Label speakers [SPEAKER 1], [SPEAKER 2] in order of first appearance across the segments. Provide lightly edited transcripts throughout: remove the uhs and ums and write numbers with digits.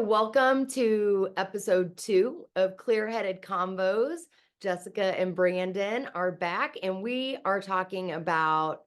[SPEAKER 1] welcome to episode 2 of Clear-Headed Convos. Jessica and Brandon are back, and we are talking about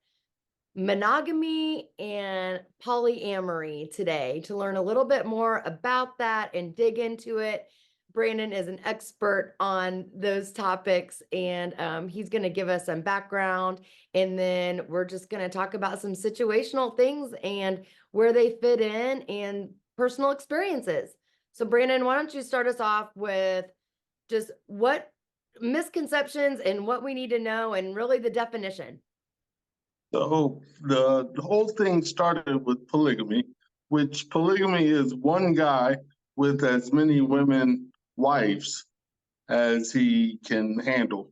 [SPEAKER 1] monogamy and polyamory today to learn a little bit more about that and dig into it. Brandon is an expert on those topics, and he's going to give us some background, and then we're just going to talk about some situational things and where they fit in and personal experiences. So Brandon, why don't you start us off with just what misconceptions and what we need to know and really the definition.
[SPEAKER 2] So the whole thing started with polygamy, which polygamy is one guy with as many women wives as he can handle.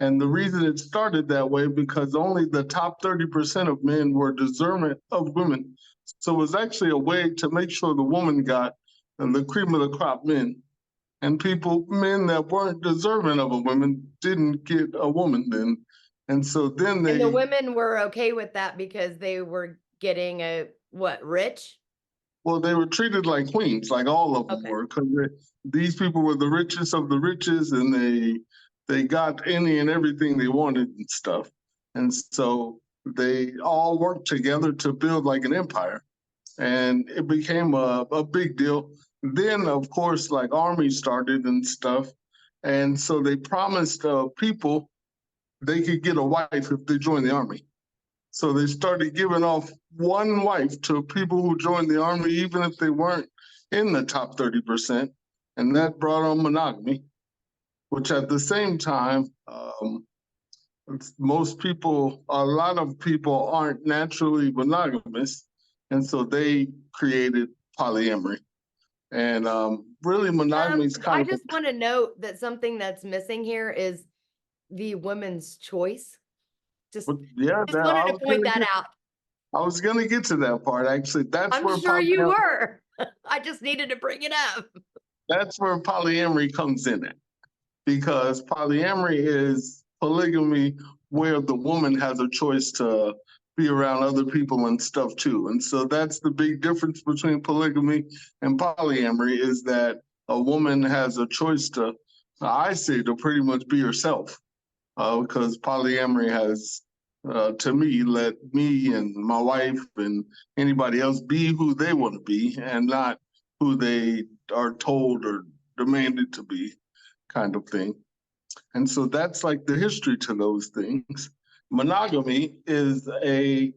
[SPEAKER 2] And the reason it started that way because only the top 30% of men were discernment of women. So it was actually a way to make sure the woman got the cream of the crop men. And men that weren't deserving of a woman didn't get a woman then. And so then
[SPEAKER 1] And the women were okay with that because they were getting rich?
[SPEAKER 2] Well, they were treated like queens, like all of them were, because these people were the richest of the richest, and they got any and everything they wanted and stuff. And so they all worked together to build like an empire, and it became a big deal. Then, of course, like armies started and stuff, and so they promised people they could get a wife if they joined the army. So they started giving off one wife to people who joined the army, even if they weren't in the top 30%. And that brought on monogamy, which at the same time, a lot of people aren't naturally monogamous. And so they created polyamory. And really monogamy is
[SPEAKER 1] I just want to note that something that's missing here is the women's choice. Just wanted to point that out.
[SPEAKER 2] I was going to get to that part, actually.
[SPEAKER 1] I'm sure you were. I just needed to bring it up.
[SPEAKER 2] That's where polyamory comes in it, because polyamory is polygamy where the woman has a choice to be around other people and stuff too. And so that's the big difference between polygamy and polyamory, is that a woman has a choice to, I say, to pretty much be herself. Because polyamory has, to me, let me and my wife and anybody else be who they want to be and not who they are told or demanded to be, kind of thing. And so that's like the history to those things. Monogamy is a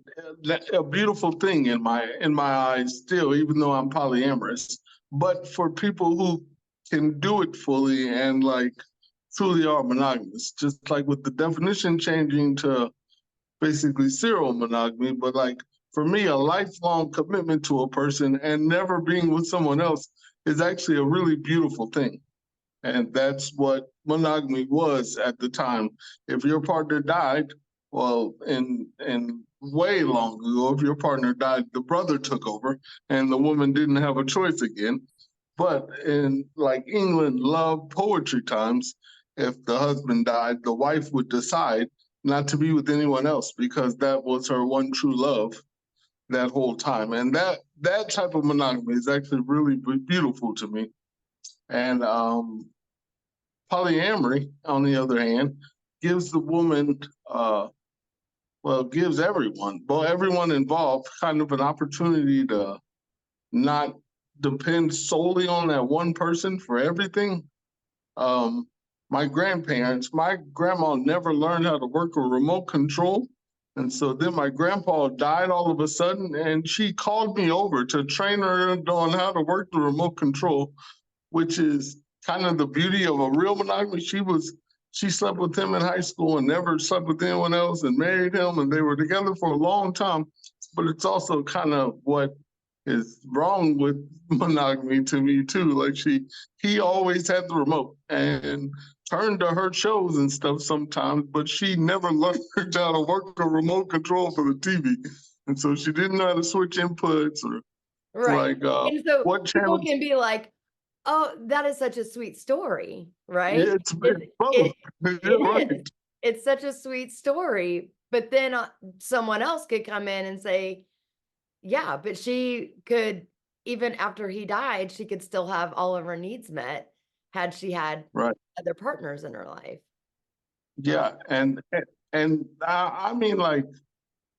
[SPEAKER 2] beautiful thing in my eyes still, even though I'm polyamorous. But for people who can do it fully and like truly are monogamous, just like with the definition changing to basically serial monogamy, but like for me, a lifelong commitment to a person and never being with someone else is actually a really beautiful thing. And that's what monogamy was at the time. If your partner died, well, and way long ago, if your partner died, the brother took over and the woman didn't have a choice again. But in like England love poetry times, if the husband died, the wife would decide not to be with anyone else because that was her one true love that whole time. And that type of monogamy is actually really beautiful to me. And polyamory, on the other hand, gives the woman, gives everyone involved kind of an opportunity to not depend solely on that one person for everything. My grandma never learned how to work a remote control. And so then my grandpa died all of a sudden, and she called me over to train her on how to work the remote control, which is kind of the beauty of a real monogamy. She slept with him in high school and never slept with anyone else and married him, and they were together for a long time. But it's also kind of what is wrong with monogamy to me too. Like he always had the remote and turned to her shows and stuff sometimes, but she never learned how to work a remote control for the TV. And so she didn't know how to switch inputs or
[SPEAKER 1] right. And so what people can be like, oh, that is such a sweet story, right?
[SPEAKER 2] Yeah, it's both.
[SPEAKER 1] It's such a sweet story. But then someone else could come in and say, yeah, but she could even after he died, she could still have all of her needs met had she had
[SPEAKER 2] Right.
[SPEAKER 1] other partners in her life.
[SPEAKER 2] Yeah. And I mean, like,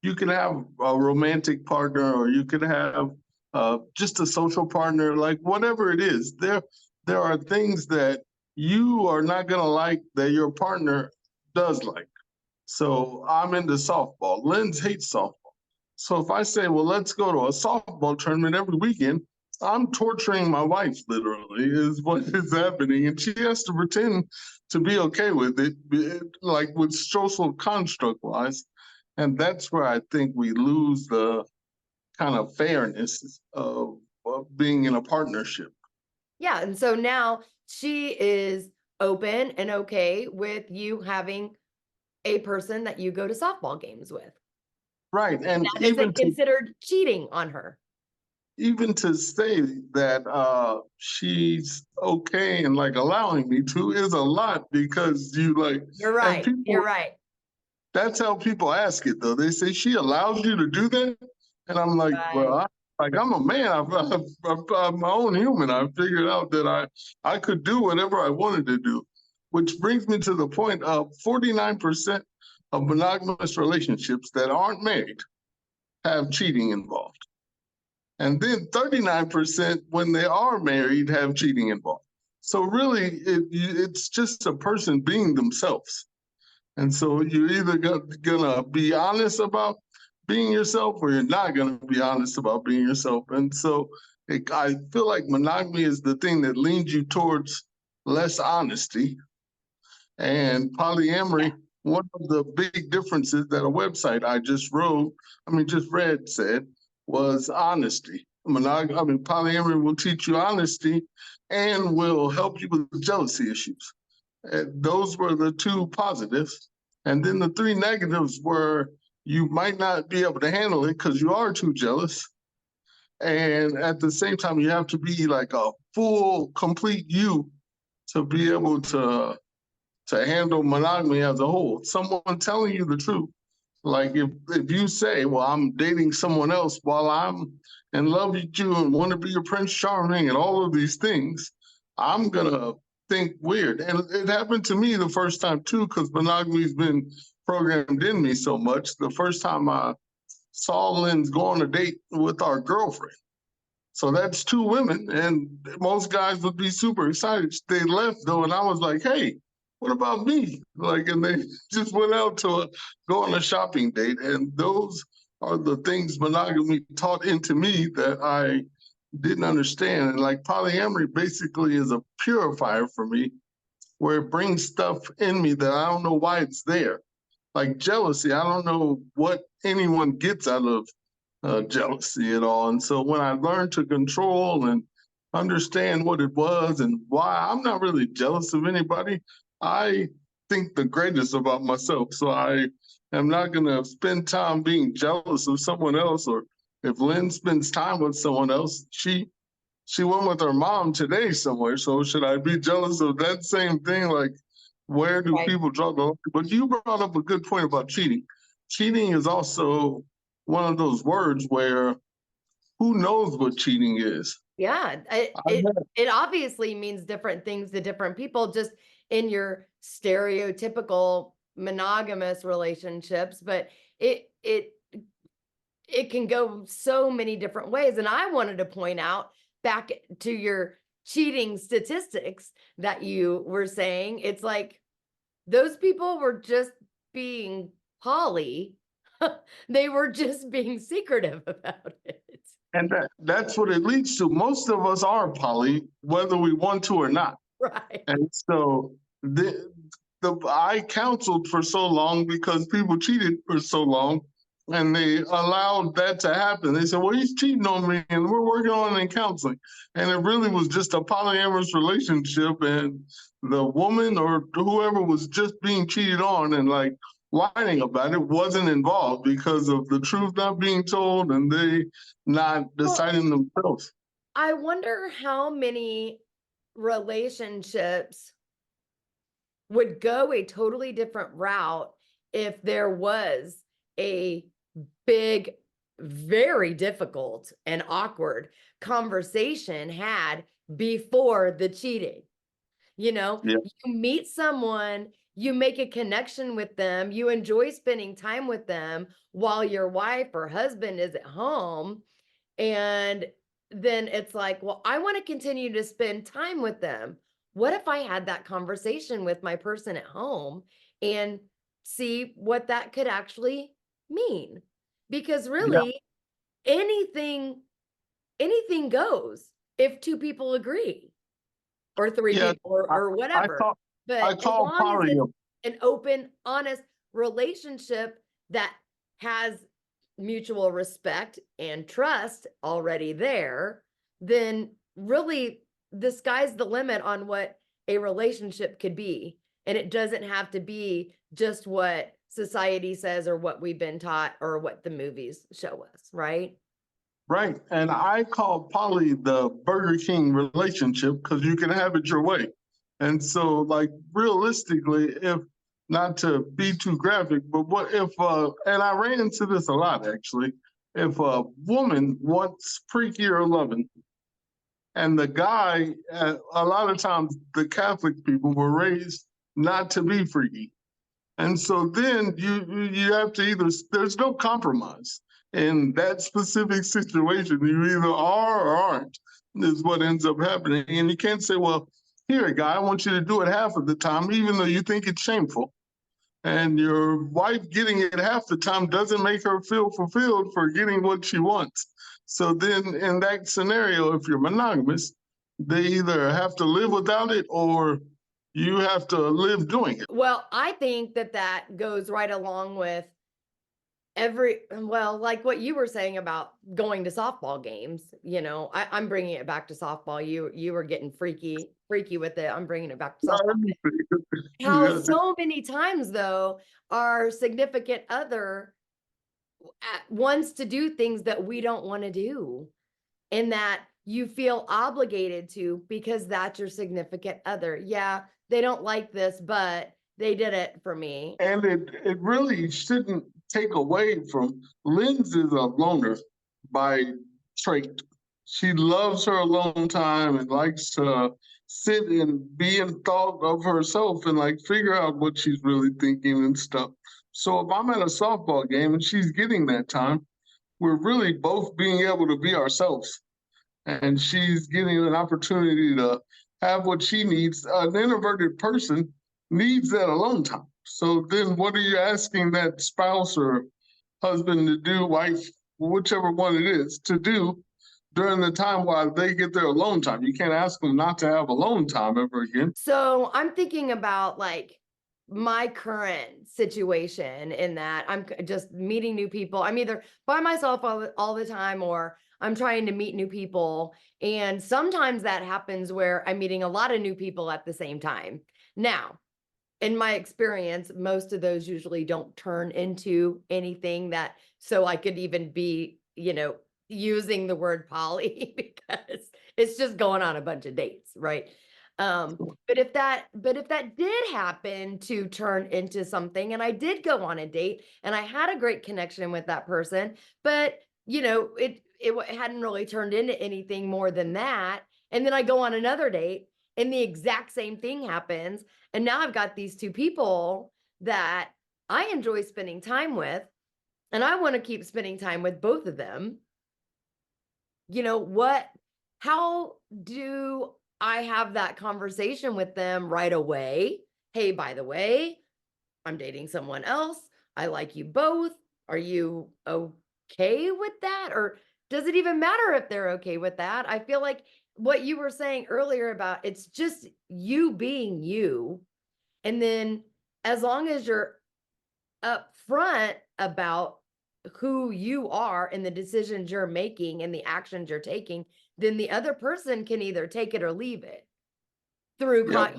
[SPEAKER 2] you can have a romantic partner, or you could have just a social partner, like whatever it is. There are things that you are not going to like that your partner does like. So I'm into softball. Lynn's hates softball. So if I say, well, let's go to a softball tournament every weekend, I'm torturing my wife, literally, is what is happening. And she has to pretend to be okay with it, like with social construct wise. And that's where I think we lose the kind of fairness of being in a partnership.
[SPEAKER 1] Yeah. And so now she is open and okay with you having a person that you go to softball games with.
[SPEAKER 2] Right. And
[SPEAKER 1] That isn't considered cheating on her.
[SPEAKER 2] even to say that she's okay and like allowing me to is a lot, because you like,
[SPEAKER 1] You're
[SPEAKER 2] and
[SPEAKER 1] right.
[SPEAKER 2] people,
[SPEAKER 1] You're right.
[SPEAKER 2] that's how people ask it though. They say, she allows you to do that? And I'm like, well,
[SPEAKER 1] Right.
[SPEAKER 2] I'm a man. I'm my own human. I figured out that I could do whatever I wanted to do, which brings me to the point of 49% of monogamous relationships that aren't married have cheating involved. And then 39% when they are married have cheating involved. So really, it's just a person being themselves. And so you're either gonna be honest about being yourself, or you're not gonna be honest about being yourself. And so I feel like monogamy is the thing that leans you towards less honesty. And polyamory, one of the big differences that a website I just read said, was honesty. Polyamory will teach you honesty and will help you with jealousy issues. And those were the two positives. And then the three negatives were, you might not be able to handle it because you are too jealous. And at the same time, you have to be like a full, complete you to be able to handle monogamy as a whole. Someone telling you the truth. Like if you say, well, I'm dating someone else while I'm in love with you and want to be your Prince Charming and all of these things, I'm gonna think weird. And it happened to me the first time too, because monogamy's been programmed in me so much. The first time I saw Lynn's go on a date with our girlfriend. So that's two women, and most guys would be super excited. They left though, and I was like, "Hey, what about me?" Like, and they just went out to go on a shopping date, and those are the things monogamy taught into me that I didn't understand. And like polyamory basically is a purifier for me, where it brings stuff in me that I don't know why it's there. Like jealousy, I don't know what anyone gets out of jealousy at all. And so when I learned to control and understand what it was and why, I'm not really jealous of anybody. I think the greatest about myself. So I am not going to spend time being jealous of someone else. Or if Lynn spends time with someone else, she went with her mom today somewhere. So should I be jealous of that same thing? Like, where do
[SPEAKER 1] Right.
[SPEAKER 2] people draw the line? But you brought up a good point about cheating. Cheating is also one of those words where who knows what cheating is?
[SPEAKER 1] Yeah. It obviously means different things to different people, just in your stereotypical monogamous relationships, but it can go so many different ways. And I wanted to point out, back to your cheating statistics that you were saying, it's like those people were just being poly. They were just being secretive about it.
[SPEAKER 2] And that's what it leads to. Most of us are poly, whether we want to or not.
[SPEAKER 1] Right.
[SPEAKER 2] And so I counseled for so long because people cheated for so long, and they allowed that to happen. They said, well, he's cheating on me and we're working on it in counseling. And it really was just a polyamorous relationship, and the woman or whoever was just being cheated on and like whining about it wasn't involved because of the truth not being told and they not deciding themselves.
[SPEAKER 1] I wonder how many relationships would go a totally different route if there was a big very difficult and awkward conversation had before the cheating.
[SPEAKER 2] Yeah.
[SPEAKER 1] You meet someone, you make a connection with them, you enjoy spending time with them while your wife or husband is at home. And then it's like, well, I want to continue to spend time with them. What if I had that conversation with my person at home and see what that could actually mean? Because
[SPEAKER 2] Yeah.
[SPEAKER 1] really, anything anything goes if two people agree, or three
[SPEAKER 2] Yeah.
[SPEAKER 1] people, or
[SPEAKER 2] I,
[SPEAKER 1] or
[SPEAKER 2] I
[SPEAKER 1] whatever.
[SPEAKER 2] call I
[SPEAKER 1] But as
[SPEAKER 2] call
[SPEAKER 1] long as
[SPEAKER 2] poly
[SPEAKER 1] it's an open, honest relationship that has mutual respect and trust already there, then really the sky's the limit on what a relationship could be. And it doesn't have to be just what society says or what we've been taught or what the movies show us, right?
[SPEAKER 2] right. And I call poly the Burger King relationship because you can have it your way. And so, like, realistically, if not to be too graphic, but what if, and I ran into this a lot actually, if a woman wants freakier loving, and the guy, a lot of times the Catholic people were raised not to be freaky. And so then you have to either, there's no compromise in that specific situation. You either are or aren't, is what ends up happening. And you can't say, well, here, guy, I want you to do it half of the time, even though you think it's shameful. And your wife getting it half the time doesn't make her feel fulfilled for getting what she wants. So then in that scenario, if you're monogamous, they either have to live without it or you have to live doing it.
[SPEAKER 1] Well, I think that that goes right along with well, like what you were saying about going to softball games. I'm bringing it back to softball. You were getting freaky with it. I'm bringing it back to softball. How so many times though our significant other wants to do things that we don't want to do, and that you feel obligated to because that's your significant other. Yeah, they don't like this, but they did it for me.
[SPEAKER 2] And it really shouldn't take away from Lynn's is a loner by trait. She loves her alone time and likes to sit and be in thought of herself and like figure out what she's really thinking and stuff. So if I'm at a softball game and she's getting that time, we're really both being able to be ourselves. And she's getting an opportunity to have what she needs. An introverted person needs that alone time. So then what are you asking that spouse or husband to do, wife, whichever one it is, to do during the time while they get their alone time? You can't ask them not to have alone time ever again.
[SPEAKER 1] So I'm thinking about like my current situation in that I'm just meeting new people. I'm either by myself all the time, or I'm trying to meet new people. And sometimes that happens where I'm meeting a lot of new people at the same time. Now, in my experience, most of those usually don't turn into anything that, so I could even be, using the word poly because it's just going on a bunch of dates, right? But if that did happen to turn into something, and I did go on a date and I had a great connection with that person, but it hadn't really turned into anything more than that. And then I go on another date and the exact same thing happens. And now I've got these two people that I enjoy spending time with, and I want to keep spending time with both of them. How do I have that conversation with them right away? Hey, by the way, I'm dating someone else. I like you both. Are you okay with that? Or does it even matter if they're okay with that? I feel like what you were saying earlier about it's just you being you. And then as long as you're upfront about who you are and the decisions you're making and the actions you're taking, then the other person can either take it or leave it through
[SPEAKER 2] Yeah,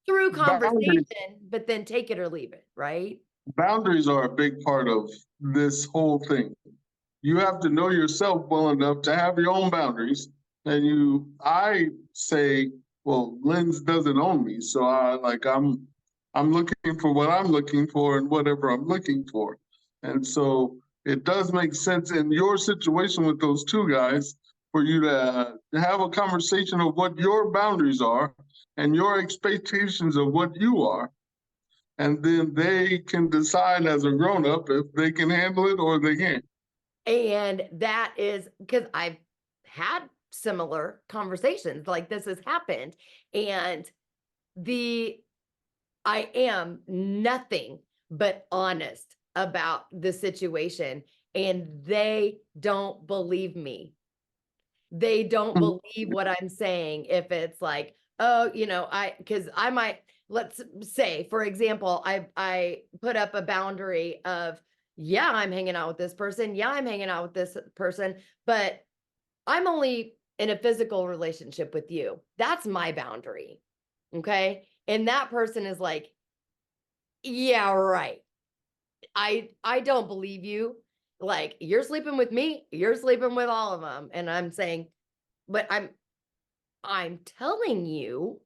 [SPEAKER 1] through
[SPEAKER 2] boundaries.
[SPEAKER 1] conversation, but then take it or leave it, right?
[SPEAKER 2] Boundaries are a big part of this whole thing. You have to know yourself well enough to have your own boundaries. And I say, well, Lynn's doesn't own me. So I'm looking for what I'm looking for and whatever I'm looking for. And so it does make sense in your situation with those two guys for you to have a conversation of what your boundaries are and your expectations of what you are. And then they can decide as a grown-up if they can handle it or they can't.
[SPEAKER 1] And that is because I've had similar conversations like this has happened. And I am nothing but honest about the situation, and they don't believe me. They don't believe what I'm saying. If it's like, oh, because I might, let's say, for example, I put up a boundary of, yeah, I'm hanging out with this person. Yeah, I'm hanging out with this person, but I'm only in a physical relationship with you. That's my boundary. Okay. And that person is like, yeah, right. I don't believe you. Like, you're sleeping with me, you're sleeping with all of them. And I'm saying, but I'm telling you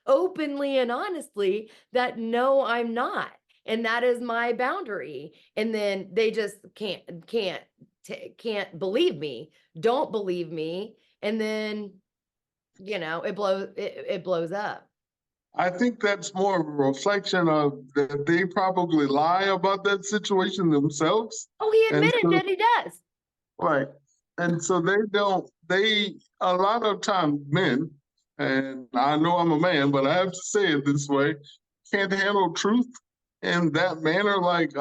[SPEAKER 1] openly and honestly that no, I'm not. And that is my boundary. And then they just can't believe me, don't believe me. And then, it blows up.
[SPEAKER 2] I think that's more of a reflection of that they probably lie about that situation themselves.
[SPEAKER 1] Oh, he
[SPEAKER 2] And
[SPEAKER 1] admitted
[SPEAKER 2] so,
[SPEAKER 1] that he does.
[SPEAKER 2] right. And so a lot of times men, and I know I'm a man, but I have to say it this way, can't handle truth in that manner. Like,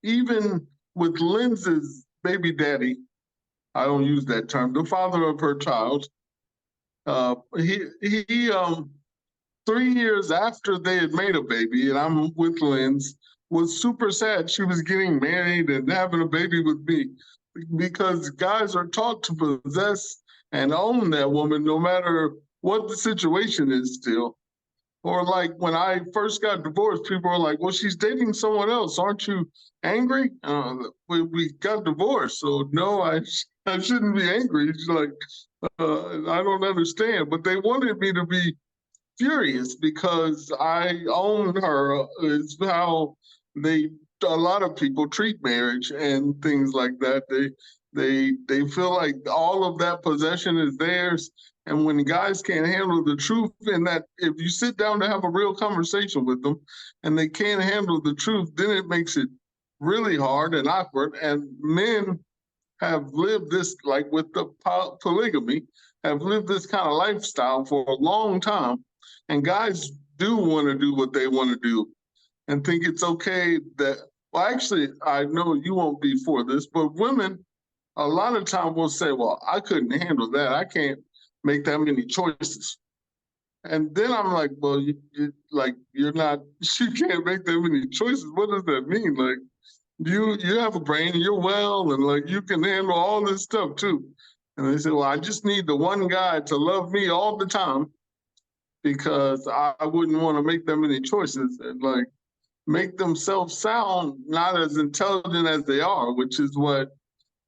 [SPEAKER 2] even with Lynn's baby daddy, I don't use that term, the father of her child, he 3 years after they had made a baby, and I'm with Lynn's, was super sad she was getting married and having a baby with me, because guys are taught to possess and own that woman no matter what the situation is still. Or like when I first got divorced, people were like, well, she's dating someone else. Aren't you angry? We got divorced, so no, I shouldn't be angry. She's like, I don't understand. But they wanted me to be furious because I own her, is how a lot of people treat marriage and things like that. They feel like all of that possession is theirs. And when guys can't handle the truth, and that if you sit down to have a real conversation with them and they can't handle the truth, then it makes it really hard and awkward. And men have lived this, like with the polygamy, have lived this kind of lifestyle for a long time. And guys do want to do what they want to do and think it's okay that, well, actually, I know you won't be for this, but women a lot of time will say, well, I couldn't handle that. I can't make that many choices. And then I'm like, well, you're not, you can't make that many choices. What does that mean? Like, you have a brain, you're well, and like you can handle all this stuff too. And they say, well, I just need the one guy to love me all the time because I wouldn't want to make that many choices and like make themselves sound not as intelligent as they are, which is what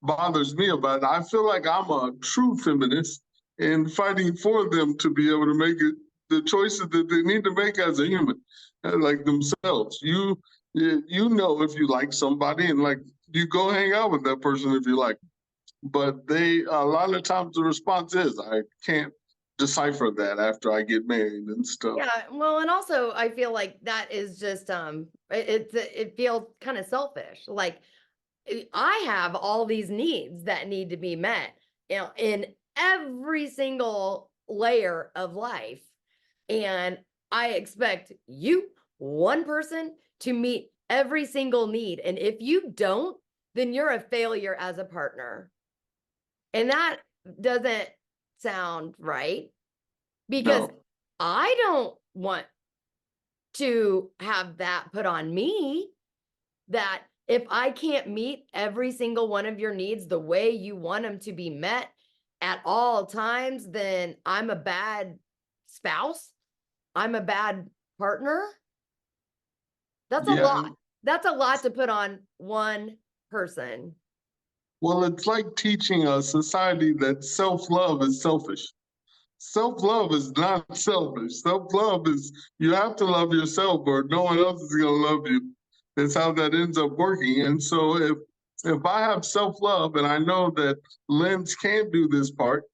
[SPEAKER 2] bothers me about it. I feel like I'm a true feminist in fighting for them to be able to make it the choices that they need to make as a human, like themselves. You know if you like somebody and like you go hang out with that person if you like. But a lot of times the response is I can't decipher that after I get married and stuff.
[SPEAKER 1] Yeah, well, and also I feel like that is just it feels kind of selfish. Like, I have all these needs that need to be met, in every single layer of life. And I expect you, one person, to meet every single need. And if you don't, then you're a failure as a partner. And that doesn't sound right, because
[SPEAKER 2] No.
[SPEAKER 1] I don't want to have that put on me, that if I can't meet every single one of your needs the way you want them to be met at all times, then I'm a bad spouse. I'm a bad partner. That's a
[SPEAKER 2] Yeah.
[SPEAKER 1] lot. That's a lot to put on one person.
[SPEAKER 2] Well, it's like teaching a society that self-love is selfish. Self-love is not selfish. Self-love is you have to love yourself or no one else is going to love you. That's how that ends up working. And so if If I have self-love and I know that Lens can't do this part,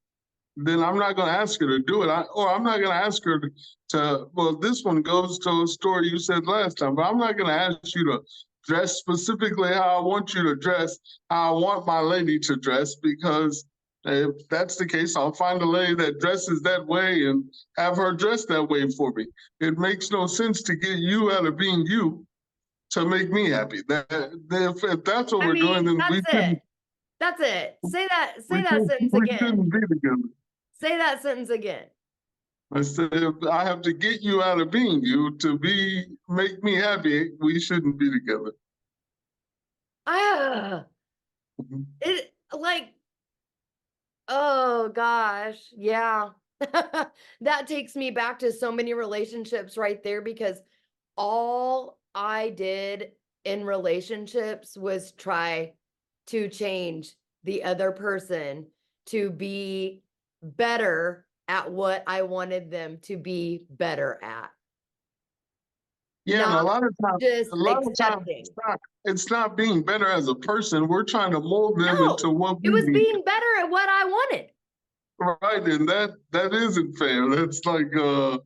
[SPEAKER 2] then I'm not going to ask her to do it. Or I'm not going to ask her well, this one goes to a story you said last time, but I'm not going to ask you to dress specifically how I want you to dress, how I want my lady to dress, because if that's the case, I'll find a lady that dresses that way and have her dress that way for me. It makes no sense to get you out of being you to make me happy. If that's what
[SPEAKER 1] I
[SPEAKER 2] we're doing,
[SPEAKER 1] mean,
[SPEAKER 2] then
[SPEAKER 1] that's it. That's it. Say that sentence
[SPEAKER 2] we
[SPEAKER 1] again.
[SPEAKER 2] shouldn't be together.
[SPEAKER 1] Say that sentence again.
[SPEAKER 2] I said, if I have to get you out of being you to make me happy, we shouldn't be together.
[SPEAKER 1] Ah,
[SPEAKER 2] Mhm.
[SPEAKER 1] it like, oh gosh, yeah. That takes me back to so many relationships right there, because all I did in relationships was try to change the other person to be better at what I wanted them to be better at,
[SPEAKER 2] Yeah, and
[SPEAKER 1] not
[SPEAKER 2] a
[SPEAKER 1] just
[SPEAKER 2] lot of times
[SPEAKER 1] accepting.
[SPEAKER 2] it's not being better as a person. We're trying to mold them into
[SPEAKER 1] No,
[SPEAKER 2] what
[SPEAKER 1] it
[SPEAKER 2] we
[SPEAKER 1] was
[SPEAKER 2] need.
[SPEAKER 1] being better at what I wanted.
[SPEAKER 2] Right, and that isn't fair. That's like a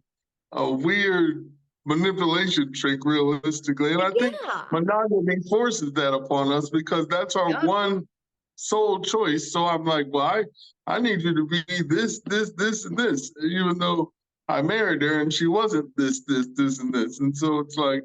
[SPEAKER 2] weird manipulation trick, realistically. And I think
[SPEAKER 1] Yeah.
[SPEAKER 2] monogamy forces that upon us because that's our
[SPEAKER 1] Yep.
[SPEAKER 2] one sole choice. So I'm like, well, I need you to be this, and this, even though I married her and she wasn't this, and this. And so it's like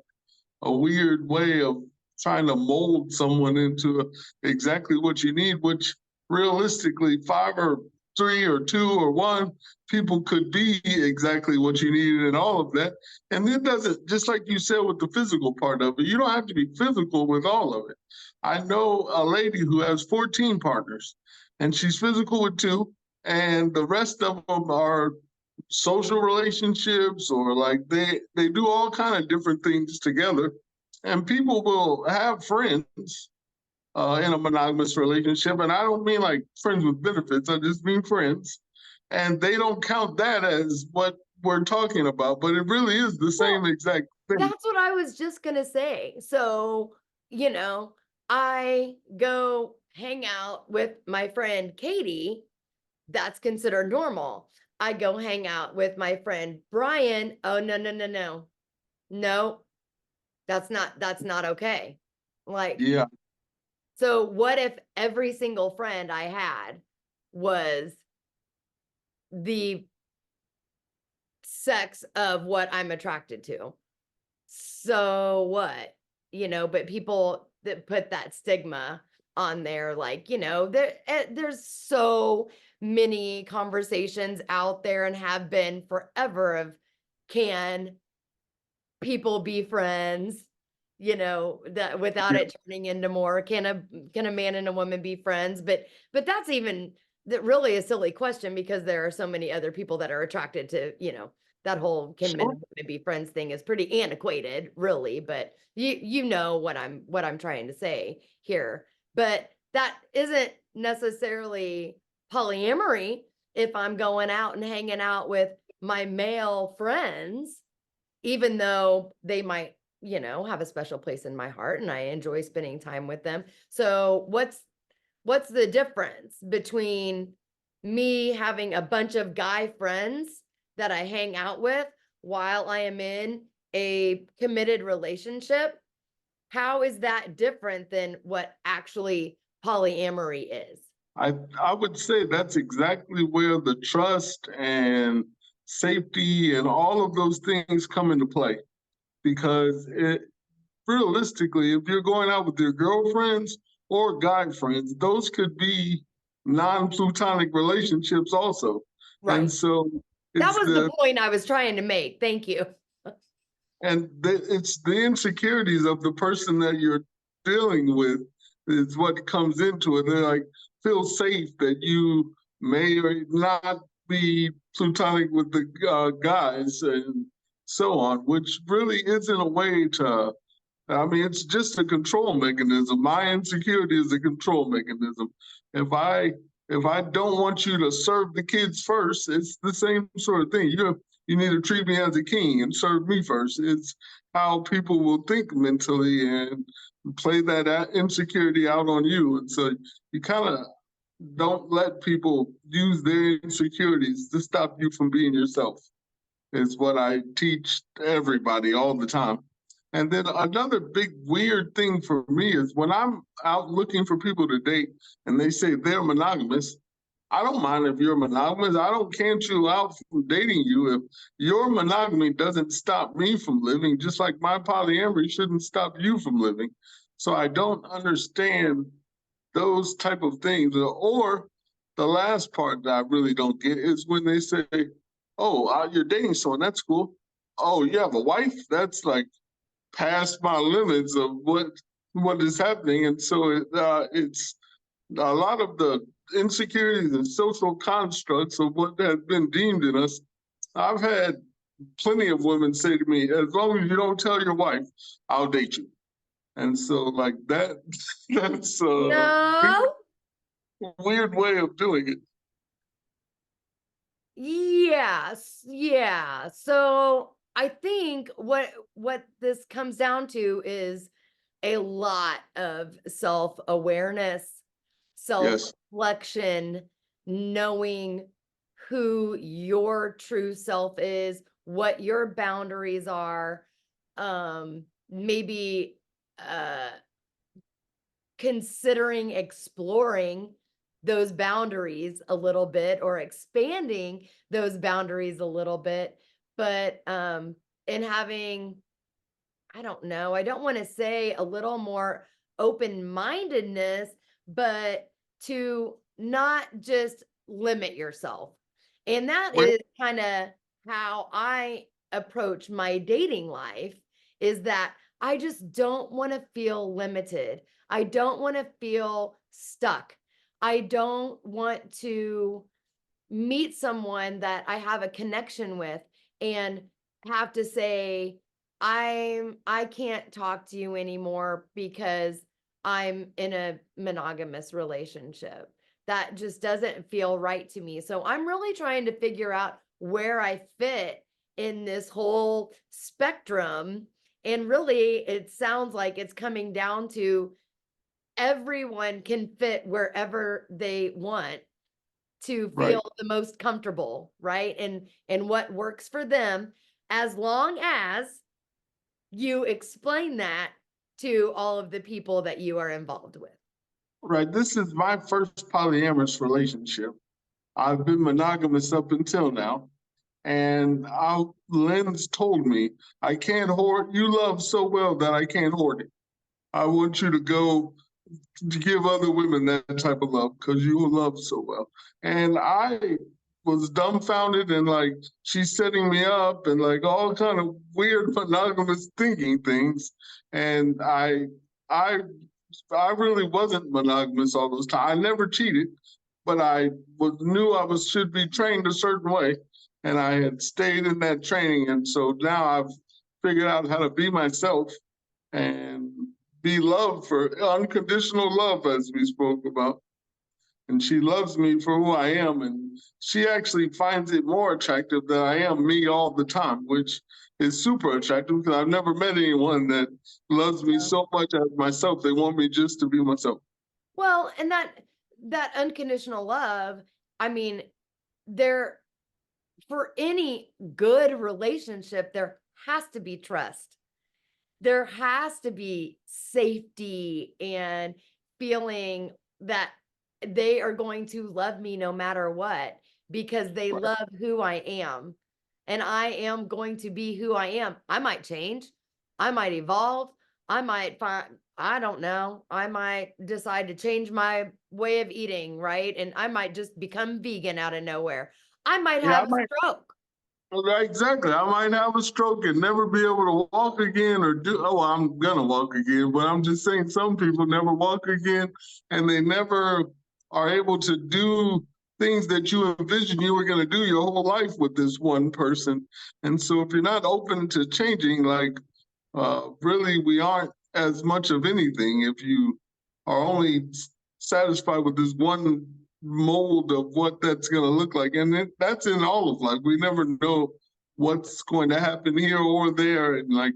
[SPEAKER 2] a weird way of trying to mold someone into exactly what you need, which realistically, 5 or 3 or 2 or 1 people could be exactly what you need and all of that. And it doesn't, just like you said with the physical part of it, you don't have to be physical with all of it. I know a lady who has 14 partners and she's physical with 2, and the rest of them are social relationships, or like they do all kind of different things together, and people will have friends in a monogamous relationship, and I don't mean like friends with benefits, I just mean friends, and they don't count that as what we're talking about, but it really is the
[SPEAKER 1] Well,
[SPEAKER 2] same exact thing.
[SPEAKER 1] that's what I was just gonna say. So, you know, I go hang out with my friend Katie. That's considered normal. I go hang out with my friend Brian. Oh, no, no, no, no. No, that's not okay. Like,
[SPEAKER 2] Yeah,
[SPEAKER 1] so what if every single friend I had was the sex of what I'm attracted to? So what? But people that put that stigma on there, like, there's so many conversations out there and have been forever of, can people be friends, that without
[SPEAKER 2] yeah.
[SPEAKER 1] it turning into more, can a man and a woman be friends? But that's even that really a silly question, because there are so many other people that are attracted to, that whole can men
[SPEAKER 2] Sure.
[SPEAKER 1] and women be friends thing is pretty antiquated, really. But you know what I'm trying to say here. But that isn't necessarily polyamory if I'm going out and hanging out with my male friends, even though they might, have a special place in my heart and I enjoy spending time with them. So what's the difference between me having a bunch of guy friends that I hang out with while I am in a committed relationship? How is that different than what actually polyamory is?
[SPEAKER 2] I would say that's exactly where the trust and safety and all of those things come into play, because realistically, if you're going out with your girlfriends or guy friends, those could be non-plutonic relationships also. And
[SPEAKER 1] Right.
[SPEAKER 2] so
[SPEAKER 1] That
[SPEAKER 2] it's
[SPEAKER 1] was the point I was trying to make. Thank you.
[SPEAKER 2] it's the insecurities of the person that you're dealing with is what comes into it. They're like, feel safe that you may or not be plutonic with the guys and so on, which really isn't a way to, I mean, it's just a control mechanism. My insecurity is a control mechanism. If I if I don't want you to serve the kids first, it's the same sort of thing. You need to treat me as a king and serve me first. It's how people will think mentally, and play that insecurity out on you. And so you kind of don't let people use their insecurities to stop you from being yourself, is what I teach everybody all the time. And then another big weird thing for me is when I'm out looking for people to date and they say they're monogamous, I don't mind if you're monogamous. I don't cancel you out from dating you. If your monogamy doesn't stop me from living, just like my polyamory shouldn't stop you from living. So I don't understand those type of things. Or the last part that I really don't get is when they say, "Oh, you're dating someone. That's cool. Oh, you have a wife. That's like past my limits of what is happening." And so it's a lot of the insecurities and social constructs of what has been deemed in us. I've had plenty of women say to me, "As long as you don't tell your wife, I'll date you." And so, like that, that's a
[SPEAKER 1] No.
[SPEAKER 2] weird way of doing it.
[SPEAKER 1] Yes. Yeah. So I think what this comes down to is a lot of self-awareness,
[SPEAKER 2] Yes,
[SPEAKER 1] self-reflection, knowing who your true self is, what your boundaries are, maybe uh considering exploring those boundaries a little bit or expanding those boundaries a little bit, but and having, I don't know, I don't want to say a little more open-mindedness, but to not just limit yourself. And that
[SPEAKER 2] well,
[SPEAKER 1] is kind of how I approach my dating life, is that I just don't want to feel limited. I don't want to feel stuck. I don't want to meet someone that I have a connection with and have to say, I can't talk to you anymore because I'm in a monogamous relationship. That just doesn't feel right to me. So I'm really trying to figure out where I fit in this whole spectrum. And really, it sounds like it's coming down to everyone can fit wherever they want to
[SPEAKER 2] right.
[SPEAKER 1] feel the most comfortable, right? And what works for them, as long as you explain that to all of the people that you are involved with.
[SPEAKER 2] Right. This is my first polyamorous relationship. I've been monogamous up until now. And Lynn's told me, "I can't hoard, you love so well that I can't hoard it. I want you to go to give other women that type of love because you love so well." And I was dumbfounded and like, she's setting me up and like all kind of weird monogamous thinking things. And I I really wasn't monogamous all those times. I never cheated, but I knew I should be trained a certain way, and I had stayed in that training. And so now I've figured out how to be myself and be loved for unconditional love, as we spoke about. And she loves me for who I am, and she actually finds it more attractive that I am me all the time, which is super attractive because I've never met anyone that loves me
[SPEAKER 1] Yeah.
[SPEAKER 2] so much as myself. They want me just to be myself.
[SPEAKER 1] Well, and that unconditional love, I mean, there, for any good relationship, there has to be trust. There has to be safety and feeling that they are going to love me no matter what, because they
[SPEAKER 2] Right.
[SPEAKER 1] love who I am. And I am going to be who I am. I might change. I might evolve. I might find, I don't know. I might decide to change my way of eating, right? And I might just become vegan out of nowhere. I might
[SPEAKER 2] Yeah,
[SPEAKER 1] have a stroke.
[SPEAKER 2] right, exactly. I might have a stroke and never be able to walk again or do, oh, I'm gonna walk again, but I'm just saying some people never walk again and they never are able to do things that you envisioned you were gonna do your whole life with this one person. And so if you're not open to changing, like really we aren't as much of anything if you are only satisfied with this one mold of what that's going to look like. And that's in all of life. We never know what's going to happen here or there. And like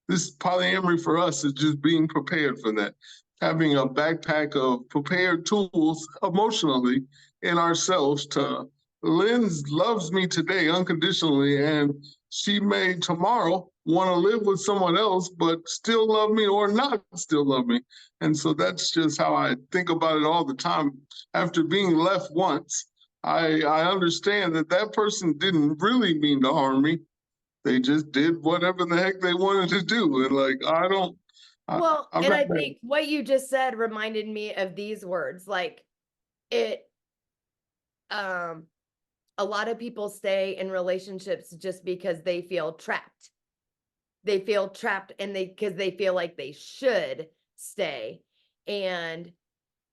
[SPEAKER 2] this polyamory for us is just being prepared for that, having a backpack of prepared tools emotionally in ourselves to. Lynn loves me today unconditionally, and she may tomorrow want to live with someone else, but still love me or not still love me. And so that's just how I think about it all the time. After being left once, I understand that that person didn't really mean to harm me. They just did whatever the heck they wanted to do. And like, I don't,
[SPEAKER 1] Well,
[SPEAKER 2] I'm
[SPEAKER 1] and
[SPEAKER 2] not
[SPEAKER 1] I
[SPEAKER 2] that.
[SPEAKER 1] think what you just said reminded me of these words, like it, a lot of people stay in relationships just because they feel trapped. They feel trapped and because they feel like they should stay. And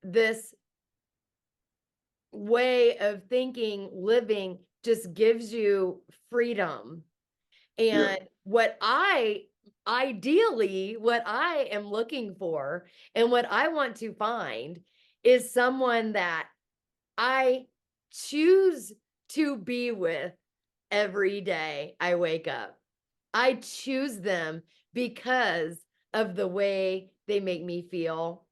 [SPEAKER 1] this way of thinking, living just gives you freedom.
[SPEAKER 2] Yeah,
[SPEAKER 1] And what I am looking for and what I want to find is someone that I choose to be with every day I wake up. I choose them because of the way they make me feel,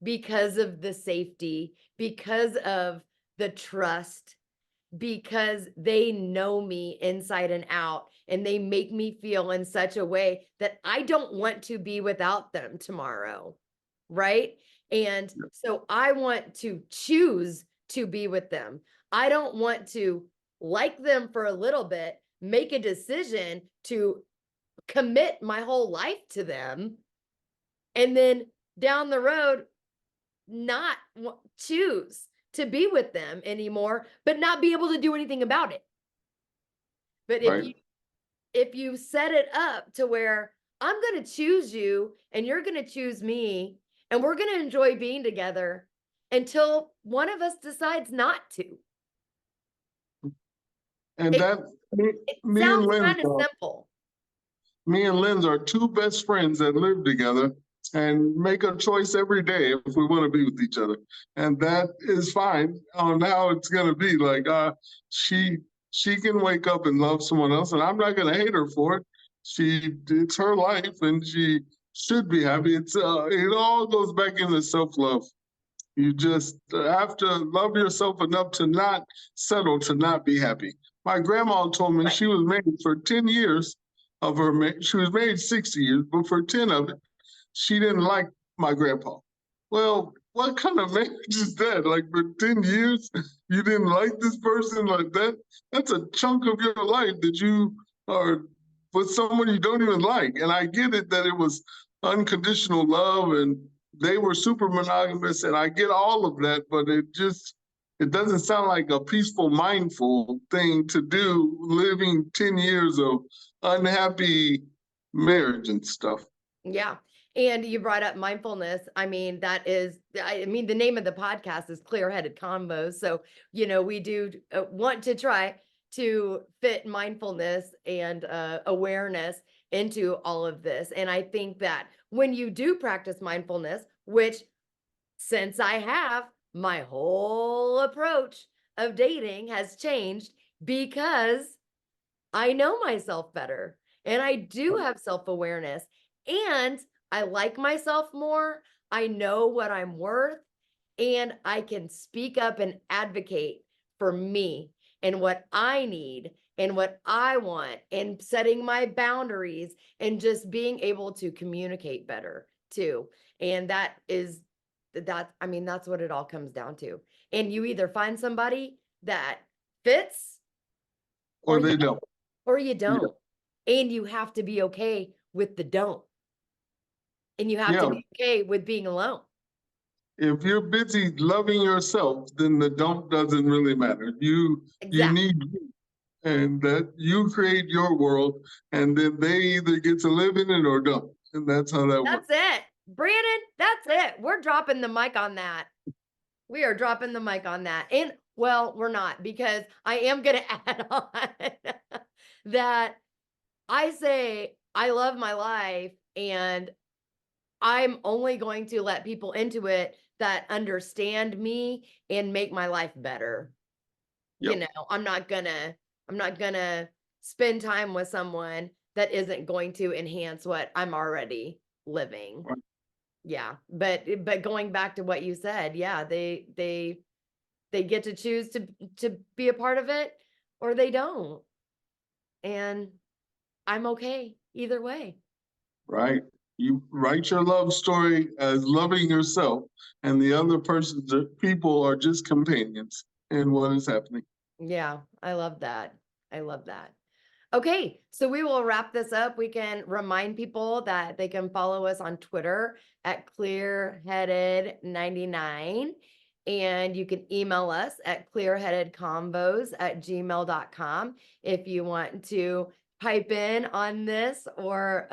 [SPEAKER 1] because of the safety, because of the trust, because they know me inside and out and they make me feel in such a way that I don't want to be without them tomorrow. Right. And so I want to choose to be with them. I don't want to like them for a little bit, make a decision to commit my whole life to them, and then down the road, not choose to be with them anymore, but not be able to do anything about it. But
[SPEAKER 2] right.
[SPEAKER 1] if you set it up to where I'm going to choose you and you're going to choose me and we're going to enjoy being together until one of us decides not to.
[SPEAKER 2] And
[SPEAKER 1] It,
[SPEAKER 2] that, me,
[SPEAKER 1] it
[SPEAKER 2] me and
[SPEAKER 1] sounds
[SPEAKER 2] Lynn,
[SPEAKER 1] kind of simple.
[SPEAKER 2] me and Lynn's are two best friends that live together and make a choice every day if we want to be with each other. And that is fine on how it's going to be. Like, she she can wake up and love someone else, and I'm not going to hate her for it. It's her life, and she should be happy. It all goes back into self-love. You just have to love yourself enough to not settle to not be happy. My grandma told me
[SPEAKER 1] Right.
[SPEAKER 2] she was married for 10 years of her marriage. She was married 60 years, but for 10 of it, she didn't like my grandpa. Well, what kind of marriage is that? Like for 10 years, you didn't like this person like that? That's a chunk of your life that you are with someone you don't even like. And I get it that it was unconditional love and they were super monogamous, and I get all of that, but it doesn't sound like a peaceful, mindful thing to do, living 10 years of unhappy marriage and stuff.
[SPEAKER 1] Yeah. And you brought up mindfulness. I mean, the name of the podcast is Clear-Headed Convos. So, we do want to try to fit mindfulness and awareness into all of this. And I think that when you do practice mindfulness, which since I have, my whole approach of dating has changed because I know myself better and I do have self-awareness and I like myself more. I know what I'm worth and I can speak up and advocate for me and what I need and what I want and setting my boundaries and just being able to communicate better too. And that's what it all comes down to. And you either find somebody that fits or
[SPEAKER 2] Or
[SPEAKER 1] you
[SPEAKER 2] they don't.
[SPEAKER 1] or you
[SPEAKER 2] Yeah.
[SPEAKER 1] don't. And you have to be okay with the don't. And you have to
[SPEAKER 2] Yeah.
[SPEAKER 1] be okay with being alone.
[SPEAKER 2] If you're busy loving yourself, then the don't doesn't really matter. You
[SPEAKER 1] Exactly.
[SPEAKER 2] need you, and that you create your world, and then they either get to live in it or don't. And that's how that works.
[SPEAKER 1] That's it. Brandon, that's it. We're dropping the mic on that. We are dropping the mic on that. And well, we're not because I am going to add on that I say I love my life and I'm only going to let people into it that understand me and make my life better.
[SPEAKER 2] Yep.
[SPEAKER 1] I'm not gonna spend time with someone that isn't going to enhance what I'm already living.
[SPEAKER 2] Right.
[SPEAKER 1] Yeah. But going back to what you said, yeah, they get to choose to be a part of it or they don't. And I'm okay either way.
[SPEAKER 2] Right. You write your love story as loving yourself, and the other person's people are just companions in what is happening.
[SPEAKER 1] Yeah, I love that. I love that. Okay, so we will wrap this up. We can remind people that they can follow us on Twitter at clearheaded99. And you can email us at clearheadedconvos@gmail.com if you want to pipe in on this or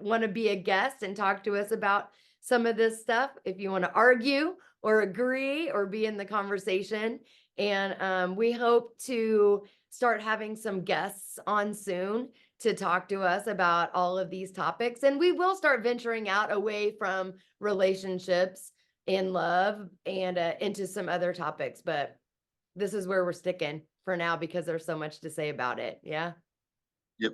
[SPEAKER 1] want to be a guest and talk to us about some of this stuff. If you want to argue or agree or be in the conversation. And we hope to start having some guests on soon to talk to us about all of these topics. And we will start venturing out away from relationships and love and into some other topics. But this is where we're sticking for now because there's so much to say about it. Yeah.
[SPEAKER 2] Yep.